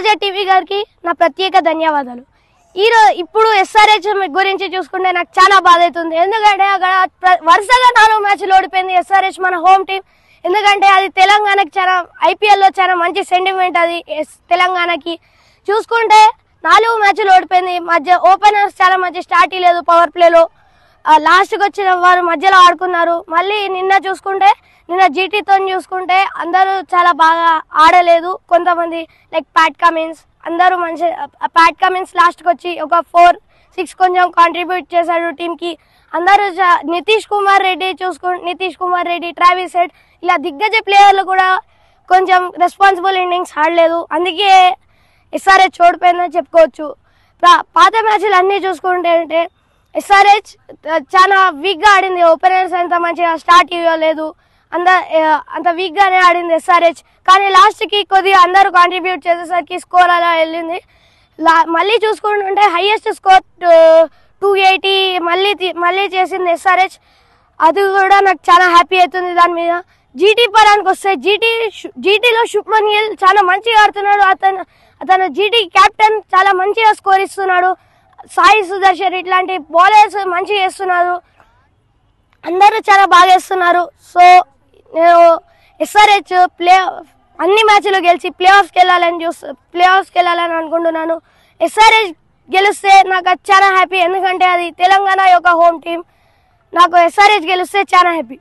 Teja TV గారికి నా ప్రత్యేక ధన్యవాదాలు. ఇప్పుడు ఎస్ఆర్హెచ్ గురించి చూసుకుంటే నాకు చాలా బాధ అవుతుంది. ఎందుకంటే అక్కడ వరుసగా 4 మ్యాచ్లు ఓడిపోయింది ఎస్ఆర్హెచ్, మన హోమ్ టీం. ఎందుకంటే అది తెలంగాణకి చాలా ఐపీఎల్లో చాలా మంచి సెంటిమెంట్. అది తెలంగాణకి చూసుకుంటే 4 మ్యాచ్లు ఓడిపోయింది. మధ్య ఓపెనర్స్ చాలా మంచి స్టార్ట్ లేదు, పవర్ ప్లేలో లాస్ట్కి వచ్చిన వారు మధ్యలో ఆడుకున్నారు. మళ్ళీ నిన్న జీటీతో చూసుకుంటే అందరూ చాలా బాగా ఆడలేదు. కొంతమంది లైక్ ప్యాట్ కమిన్స్ అందరూ ప్యాట్ కమిన్స్ లాస్ట్కి వచ్చి ఒక 4-6 కొంచెం కాంట్రిబ్యూట్ చేశాడు టీంకి. అందరూ నితీష్ కుమార్ రెడ్డి, ట్రావిస్ హెడ్ ఇలా దిగ్గజ ప్లేయర్లు కూడా కొంచెం రెస్పాన్సిబుల్ ఇన్నింగ్స్ ఆడలేదు. అందుకే ఎస్ఆర్హెచ్ ఓడిపోయిందని చెప్పుకోవచ్చు. పాత మ్యాచ్లు అన్నీ చూసుకుంటే ఎస్ఆర్హెచ్ చాలా వీక్గా ఆడింది. ఓపెనర్స్ అంత మంచిగా స్టార్ట్ ఇవ్వలేదు, అంత వీక్గానే ఆడింది ఎస్ఆర్హెచ్. కానీ లాస్ట్కి కొద్దిగా అందరూ కాంట్రిబ్యూట్ చేసేసరికి స్కోర్ అలా వెళ్ళింది. మళ్ళీ చూసుకుంటుంటే హైయెస్ట్ స్కోర్ 280 మళ్ళీ చేసింది ఎస్ఆర్హెచ్. అది కూడా నాకు చాలా హ్యాపీ అవుతుంది. దాని మీద జీటీ పరానికి వస్తే జీటీలో శుభ్మన్ గిల్ చాలా మంచిగా ఆడుతున్నాడు. అతను జీటీ కెప్టెన్ చాలా మంచిగా స్కోర్ ఇస్తున్నాడు. సాయి సుదర్శన్ ఇట్లాంటి బౌలర్స్ మంచిగా చేస్తున్నారు. అందరూ చాలా బాగా వేస్తున్నారు. సో నేను ఎస్ఆర్హెచ్ అన్ని మ్యాచ్లు గెలిచి ప్లే ఆఫ్స్కి వెళ్ళాలని అనుకుంటున్నాను. ఎస్ఆర్హెచ్ గెలిస్తే నాకు అది చాలా హ్యాపీ. ఎందుకంటే అది తెలంగాణ యొక్క హోమ్ టీం. నాకు ఎస్ఆర్హెచ్ గెలిస్తే చాలా హ్యాపీ.